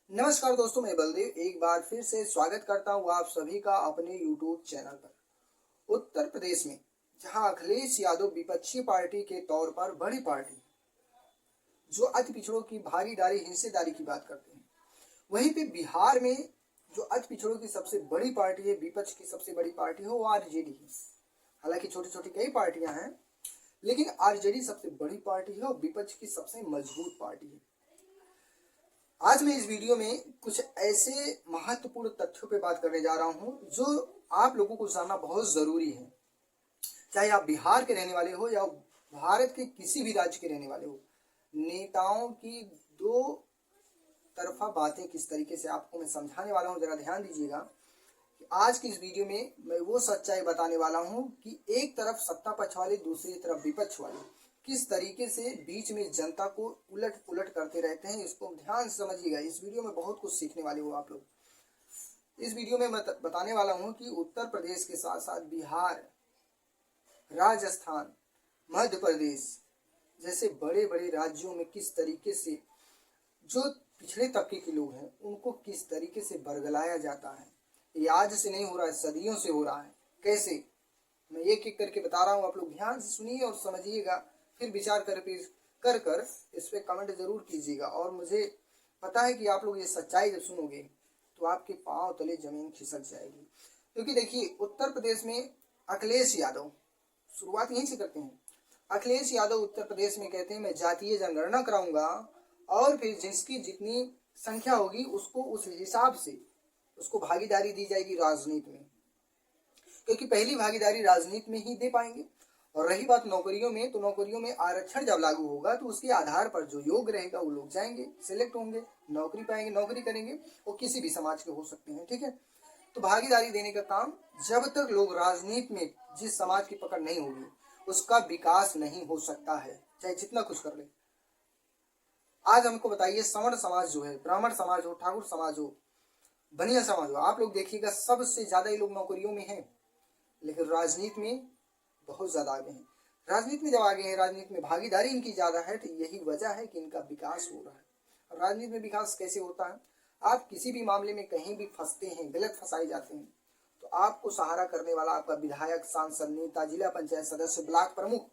नमस्कार दोस्तों, मैं बलदेव एक बार फिर से स्वागत करता हूँ आप सभी का अपने यूट्यूब चैनल पर। उत्तर प्रदेश में जहाँ अखिलेश यादव विपक्षी पार्टी के तौर पर बड़ी पार्टी जो अति पिछड़ों की भागीदारी हिस्सेदारी की बात करते हैं, वहीं पे बिहार में जो अति पिछड़ों की सबसे बड़ी पार्टी है, विपक्ष की सबसे बड़ी पार्टी है, वो आरजेडी है। हालांकि छोटी छोटी कई पार्टियां हैं, लेकिन आरजेडी सबसे बड़ी पार्टी है और विपक्ष की सबसे मजबूत पार्टी है। आज मैं इस वीडियो में कुछ ऐसे महत्वपूर्ण तथ्यों पे बात करने जा रहा हूं जो आप लोगों को जानना बहुत जरूरी है। चाहे आप बिहार के रहने वाले हो या भारत के किसी भी राज्य के रहने वाले हो, नेताओं की दो तरफा बातें किस तरीके से आपको मैं समझाने वाला हूं, जरा ध्यान दीजिएगा कि आज की इस वीडियो में मैं वो सच्चाई बताने वाला हूं कि एक तरफ सत्ता पक्ष वाले, दूसरी तरफ विपक्ष वाले किस तरीके से बीच में जनता को उलट पुलट करते रहते हैं। इसको ध्यान से समझिएगा। इस वीडियो में बहुत कुछ सीखने वाले हो आप लोग। इस वीडियो में मैं बताने वाला हूं कि उत्तर प्रदेश के साथ साथ बिहार, राजस्थान, मध्य प्रदेश जैसे बड़े बड़े राज्यों में किस तरीके से जो पिछड़े तबके के लोग हैं उनको किस तरीके से बरगलाया जाता है। ये आज से नहीं हो रहा है, सदियों से हो रहा है। कैसे, मैं एक एक करके बता रहा हूँ, आप लोग ध्यान से सुनिए और समझिएगा, फिर विचार कर इस पे कमेंट जरूर कीजिएगा। और मुझे पता है कि आप लोग ये सच्चाई जब सुनोगे तो आपके पांव तले जमीन खिसक जाएगी। क्योंकि देखिए, उत्तर प्रदेश में अखिलेश यादव, शुरुआत यहीं से करते हैं। अखिलेश यादव उत्तर प्रदेश में कहते हैं मैं जातीय जनगणना कराऊंगा और फिर जिसकी जितनी संख्या होगी उसको उस हिसाब से उसको भागीदारी दी जाएगी राजनीति में, क्योंकि पहली भागीदारी राजनीति में ही दे पाएंगे। और रही बात नौकरियों में, तो नौकरियों में आरक्षण जब लागू होगा तो उसके आधार पर जो योग्य रहेगा वो लोग जाएंगे, सिलेक्ट होंगे, नौकरी पाएंगे, नौकरी करेंगे। वो किसी भी समाज के हो सकते हैं, ठीक है। तो भागीदारी देने का काम, जब तक लोग राजनीति में जिस समाज की पकड़ नहीं होगी उसका विकास नहीं हो सकता है, चाहे जितना कुछ कर ले। आज हमको बताइए, सवर्ण समाज जो है, ब्राह्मण समाज हो, ठाकुर समाज हो, बनिया समाज हो, आप लोग देखिएगा सबसे ज्यादा ये लोग नौकरियों में हैं, लेकिन राजनीति में बहुत ज्यादा आगे हैं। राजनीति में जब आगे हैं, राजनीति में भागीदारी इनकी ज्यादा है, तो यही वजह है कि इनका विकास हो रहा है। राजनीति में विकास कैसे होता है? आप किसी भी मामले में कहीं भी फंसते हैं, गलत फंसाए जाते हैं, तो आपको सहारा करने वाला आपका विधायक, सांसद, नेता, जिला पंचायत सदस्य, ब्लॉक प्रमुख,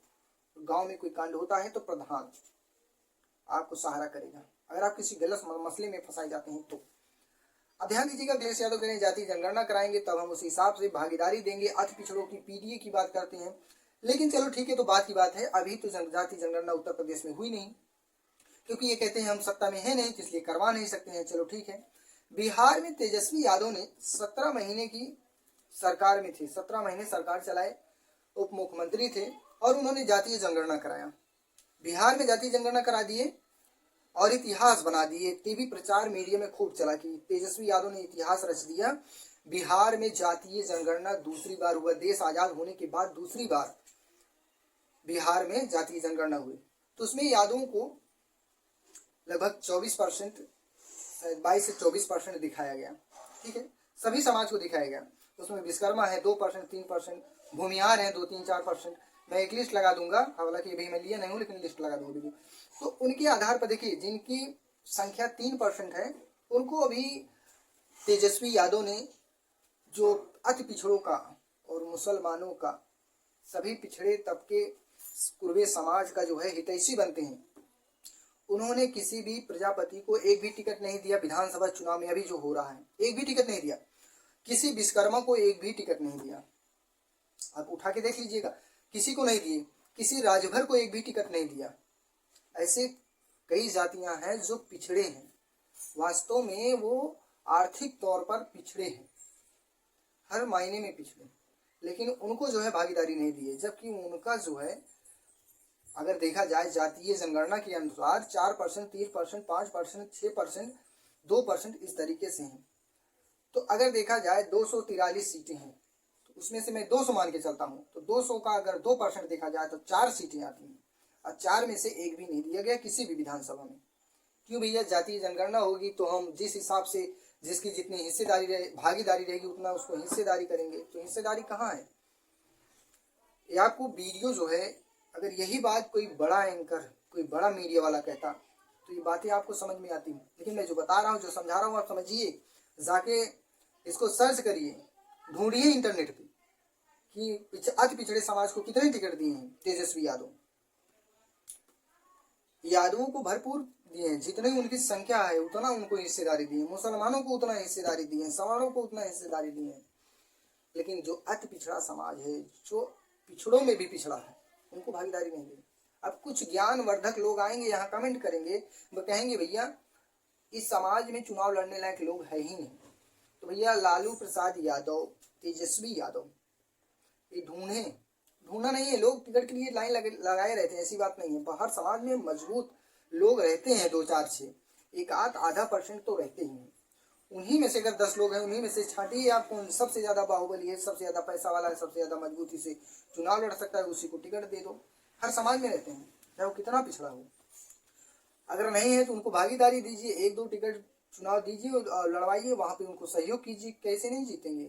गांव में कोई कांड होता है तो प्रधान आपको सहारा करेगा अगर आप किसी गलत मसले में फंसाए जाते हैं तो। अब ध्यान दीजिएगा, अखिलेश यादव करें जाति जनगणना कराएंगे तब हम उस हिसाब से भागीदारी देंगे। अति पिछड़ों की पीडीए की बात करते हैं, लेकिन चलो ठीक है, तो बात की बात है, अभी तो जाति जनगणना उत्तर प्रदेश में हुई नहीं, क्योंकि ये कहते हैं हम सत्ता में है नहीं, इसलिए करवा नहीं सकते हैं। चलो ठीक है। बिहार में तेजस्वी यादव ने 17 महीने की सरकार में थे, 17 महीने सरकार चलाए, उप मुख्यमंत्री थे और उन्होंने जातीय जनगणना कराया। बिहार में जातीय जनगणना करा दिए और इतिहास बना दिए। टीवी प्रचार मीडिया में खूब चला कि तेजस्वी यादव ने इतिहास रच दिया। बिहार में जातीय जनगणना दूसरी बार हुआ, देश आजाद होने के बाद दूसरी बार बिहार में जातीय जनगणना हुई। तो उसमें यादवों को लगभग 24%, 22 से 24% दिखाया गया, ठीक है, सभी समाज को दिखाया गया। उसमें विश्वकर्मा है 2%, 3%, भूमिहार है 2-3-4%। मैं एक लिस्ट लगा दूंगा, हालांकि अभी मैं लिया नहीं हूँ, लेकिन लिस्ट लगा दूंगा। तो उनके आधार पर देखिए, जिनकी संख्या 3% है उनको अभी तेजस्वी यादव ने, जो अति पिछड़ों का और मुसलमानों का, सभी पिछड़े तबके पूर्वी समाज का जो है हितैषी बनते हैं, उन्होंने किसी भी प्रजापति को एक भी टिकट नहीं दिया। विधानसभा चुनाव में अभी जो हो रहा है, एक भी टिकट नहीं दिया। किसी विश्वकर्मा को एक भी टिकट नहीं दिया, आप उठा के देख लीजिएगा, किसी को नहीं दिए। किसी राजभर को एक भी टिकट नहीं दिया। ऐसे कई जातियां हैं जो पिछड़े हैं, वास्तव में वो आर्थिक तौर पर पिछड़े हैं, हर मायने में पिछड़े, लेकिन उनको जो है भागीदारी नहीं दी है। जबकि उनका जो है, अगर देखा जाए जातीय जनगणना के अनुसार 4%, 3%, 5%, 6%, 2% इस तरीके से हैं। तो अगर देखा जाए 243 सीटें हैं, तो उसमें से मैं 200 मान के चलता हूँ, तो 200 का अगर 2% देखा जाए तो 4 सीटें आती हैं, और 4 में से एक भी नहीं दिया गया किसी भी विधानसभा में। क्यों भैया? जातीय जनगणना होगी तो हम जिस हिसाब से, जिसकी जितनी हिस्सेदारी भागीदारी रहेगी उतना उसको हिस्सेदारी करेंगे। तो हिस्सेदारी कहाँ है? ये आपको वीडियो जो है, अगर यही बात कोई बड़ा एंकर, कोई बड़ा मीडिया वाला कहता तो ये बातें आपको समझ में आती हैं। लेकिन मैं जो बता रहा हूँ, जो समझा रहा हूँ, आप समझिए, जाके इसको सर्च करिए, ढूंढिए इंटरनेट पे कि अति पिछड़े समाज को कितने टिकट दिए हैं तेजस्वी यादव। यादवों को भरपूर दिए हैं, जितनी उनकी संख्या है उतना उनको हिस्सेदारी दी है, मुसलमानों को उतना हिस्सेदारी दी है, सवर्णों को उतना हिस्सेदारी दी है। लेकिन जो अति पिछड़ा समाज है, जो पिछड़ों में भी पिछड़ा है, उनको भागीदारी नहीं दी। अब कुछ ज्ञानवर्धक लोग आएंगे यहाँ, कमेंट करेंगे, वो कहेंगे भैया इस समाज में चुनाव लड़ने लायक लोग है ही नहीं। तो भैया लालू प्रसाद यादव, तेजस्वी यादव, ये ढूंढना नहीं है। लोग टिकट के लिए लाइन लगाए रहते हैं, ऐसी बात नहीं है। हर समाज में मजबूत लोग रहते हैं, 2-4-6, एक आधा % तो रहते ही हैं। उन्हीं में से अगर 10 लोग हैं, उन्हीं में से छांटिए आप कौन सबसे ज्यादा बाहुबली है, सबसे ज्यादा पैसा वाला है, सबसे ज्यादा मजबूती से चुनाव लड़ सकता है, उसी को टिकट दे दो। हर समाज में रहते हैं, चाहे वो कितना पिछड़ा हो। अगर नहीं है तो उनको भागीदारी दीजिए, 1-2 टिकट चुनाव दीजिए और लड़वाइए, वहां पे उनको सहयोग कीजिए। कैसे नहीं जीतेंगे?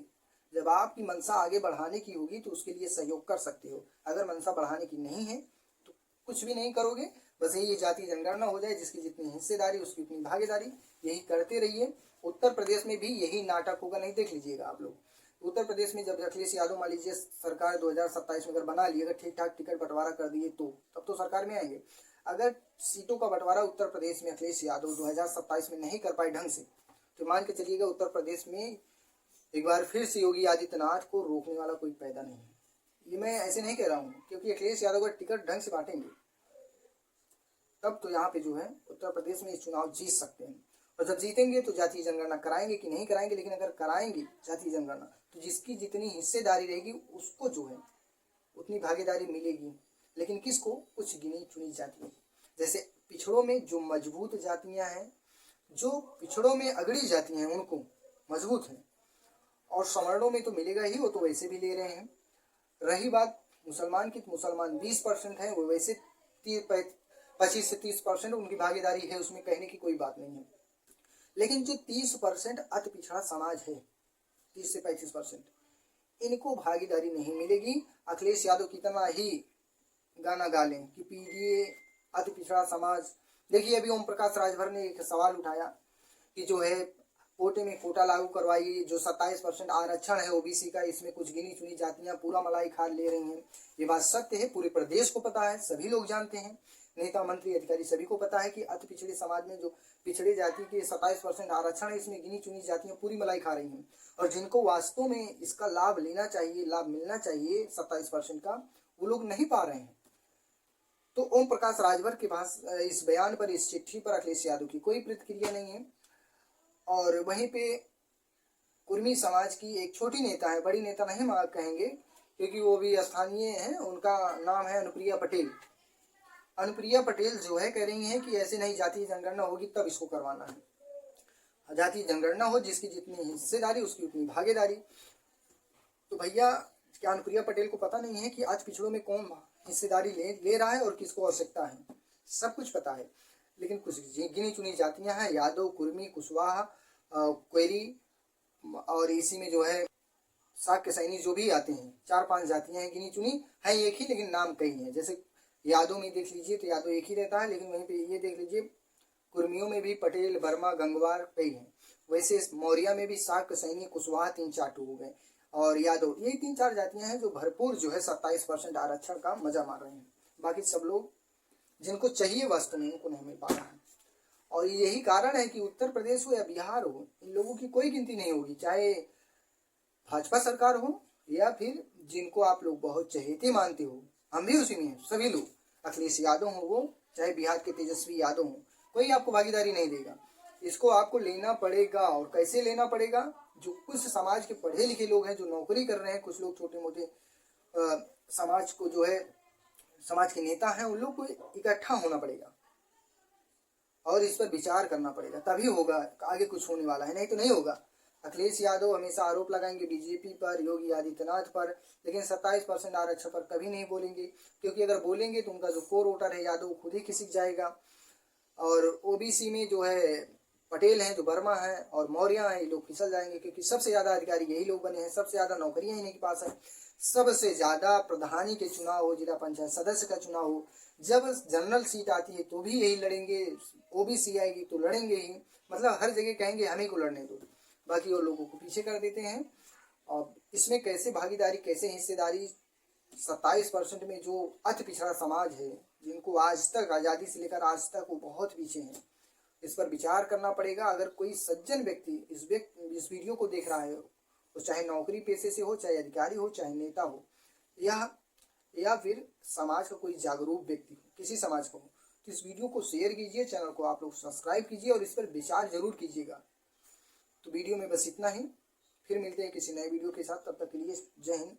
जब आपकी मंशा आगे बढ़ाने की होगी तो उसके लिए सहयोग कर सकते हो। अगर मंशा बढ़ाने की नहीं है तो कुछ भी नहीं करोगे। बस ये जाति जनगणना हो जाए, जिसकी जितनी हिस्सेदारी उसकी उतनी भागीदारी, यही करते रहिए। उत्तर प्रदेश में भी यही नाटक होगा, नहीं देख लीजिएगा आप लोग। उत्तर प्रदेश में जब अखिलेश यादव मान लीजिए सरकार 2027 में अगर बना ली, अगर ठीक ठाक टिकट बंटवारा कर दिए तो तब तो सरकार में आएंगे। अगर सीटों का बंटवारा उत्तर प्रदेश में अखिलेश यादव 2027 में नहीं कर पाए ढंग से, तो मान के चलिएगा उत्तर प्रदेश में एक बार फिर से योगी आदित्यनाथ को रोकने वाला कोई पैदा नहीं है। ये मैं ऐसे नहीं कह रहा हूँ, क्योंकि अखिलेश यादव अगर टिकट ढंग से बांटेंगे तब तो यहाँ पे जो है उत्तर प्रदेश में ये चुनाव जीत सकते हैं। और जब जीतेंगे तो जातीय जनगणना कराएंगे कि नहीं कराएंगे, लेकिन अगर कराएंगे जातीय जनगणना तो जिसकी जितनी हिस्सेदारी रहेगी उसको जो है उतनी भागीदारी मिलेगी। लेकिन किसको? कुछ गिनी चुनी जातियों। जैसे पिछड़ों में जो मजबूत जातियां हैं, जो पिछड़ों में अगड़ी जाती हैं, उनको मजबूत है। और सवर्णों में तो मिलेगा ही, वो तो वैसे भी ले रहे हैं। रही बात मुसलमान की, तो मुसलमान 20% है, वो वैसे 25 से 30% उनकी भागीदारी है, उसमें कहने की कोई बात नहीं है। लेकिन जो 30% अति पिछड़ा समाज है, 30 से 35%, इनको भागीदारी नहीं मिलेगी। अखिलेश यादव कितना ही गाना गा लें कि पीड़िए अति पिछड़ा समाज। देखिए अभी ओम प्रकाश राजभर ने एक सवाल उठाया कि जो है कोटे में कोटा लागू करवाइए, जो 27% आरक्षण है ओबीसी का, इसमें कुछ गिनी चुनी जातियां पूरा मलाई खा ले रही हैं। ये बात सत्य है, पूरे प्रदेश को पता है, सभी लोग जानते हैं, नेता मंत्री अधिकारी सभी को पता है कि अति पिछड़े समाज में जो पिछड़े जाति के 27% आरक्षण है, इसमें गिनी चुनी जातियां पूरी मलाई खा रही हैं। और जिनको वास्तव में इसका लाभ लेना चाहिए, लाभ मिलना चाहिए 27% का, वो लोग नहीं पा रहे हैं। तो ओम प्रकाश राजभर के पास इस बयान पर, इस चिट्ठी पर अखिलेश यादव की कोई प्रतिक्रिया नहीं है। और वहीं पे कुर्मी समाज की एक छोटी नेता है, बड़ी नेता नहीं कहेंगे क्योंकि वो भी स्थानीय है, उनका नाम है अनुप्रिया पटेल। अनुप्रिया पटेल जो है कह रही हैं कि ऐसे नहीं, जातीय जनगणना होगी तब इसको करवाना है। जातीय जनगणना हो, जिसकी जितनी हिस्सेदारी उसकी उतनी भागीदारी। तो भैया क्या अनुप्रिया पटेल को पता नहीं है कि आज पिछड़ों में कौन हिस्सेदारी ले रहा है और किसको आवश्यकता है? सब कुछ पता है। लेकिन कुछ गिनी चुनी जातियां हैं, यादव, कुर्मी, कुशवाहा, क्वेरी, और इसी में जो है शाक्य सैनी, जो भी आते हैं 4-5 जातियां हैं, गिनी चुनी है एक ही, लेकिन नाम कई हैं। जैसे यादव में देख लीजिए तो यादव एक ही रहता है, लेकिन वहीं पे ये देख लीजिए कुर्मियों में भी पटेल, वर्मा, गंगवार कई हैं। वैसे मौर्या में भी शाक्य सैनी, कुशवाहा 3-4 हो गए, और यादव, ये 3-4 जातियां हैं जो भरपूर जो है 27% आरक्षण का मजा मार रहे हैं। बाकी सब लोग जिनको चाहिए वास्तव में उनको नहीं मिल पा रहा है। और यही कारण है कि उत्तर प्रदेश हो या बिहार हो, इन लोगों की कोई गिनती नहीं होगी, चाहे भाजपा सरकार हो या फिर जिनको आप लोग बहुत चहेते मानते हो, हम भी उसी में हैं, सभी लोग, अखिलेश यादव हो वो, चाहे बिहार के तेजस्वी यादव हो, कोई आपको भागीदारी नहीं देगा। इसको आपको लेना पड़ेगा। और कैसे लेना पड़ेगा? जो कुछ समाज के पढ़े लिखे लोग हैं, जो नौकरी कर रहे हैं, कुछ लोग छोटे मोटे समाज को जो है समाज के नेता हैं, उन लोग को इकट्ठा होना पड़ेगा और इस पर विचार करना पड़ेगा, तभी होगा, आगे कुछ होने वाला है, नहीं तो नहीं होगा। अखिलेश यादव हमेशा आरोप लगाएंगे बीजेपी पर, योगी आदित्यनाथ पर, लेकिन 27% आरक्षण पर कभी नहीं बोलेंगे, क्योंकि अगर बोलेंगे तो उनका जो कोर वोटर है यादव खुद ही खिसक जाएगा। और ओबीसी में जो है पटेल हैं, जो वर्मा है और मौर्य हैं, ये लोग फिसल जाएंगे, क्योंकि सबसे ज्यादा अधिकारी यही लोग बने हैं, सबसे ज्यादा नौकरियां इन्हीं के पास है, सबसे ज्यादा प्रधानी के चुनाव हो, जिला पंचायत सदस्य का चुनाव हो, जब जनरल सीट आती है तो भी यही लड़ेंगे, ओबीसी आएगी तो लड़ेंगे ही, मतलब हर जगह कहेंगे हमें को लड़ने दो, बाकी और लोगों को पीछे कर देते हैं। और इसमें कैसे भागीदारी, कैसे हिस्सेदारी, 27% में जो अति पिछड़ा समाज है, जिनको आज तक आज़ादी से लेकर आज तक वो बहुत पीछे हैं, इस पर विचार करना पड़ेगा। अगर कोई सज्जन व्यक्ति इस वीडियो को देख रहा है, वो चाहे नौकरी पेशे से हो, चाहे अधिकारी हो, चाहे नेता हो, या फिर समाज का कोई जागरूक व्यक्ति हो, किसी समाज को हो, तो इस वीडियो को शेयर कीजिए, चैनल को आप लोग सब्सक्राइब कीजिए और इस पर विचार जरूर कीजिएगा। तो वीडियो में बस इतना ही, फिर मिलते हैं किसी नए वीडियो के साथ, तब तक के लिए जय हिंद।